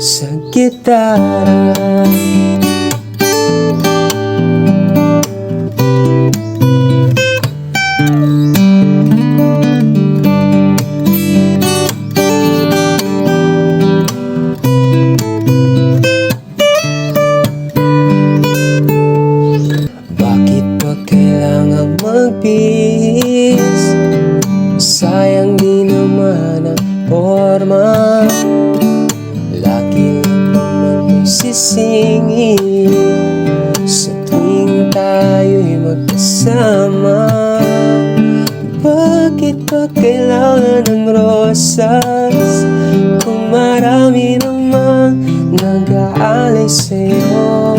sa gitara. Bakit ba kailangang magbihis? Sayang di naman ang forma. Lagi lang naman may sisingin sa tuwing tayo'y magkasama. Bakit ba kailangan ng rosas kung marami namang nag-aalay sa'yo?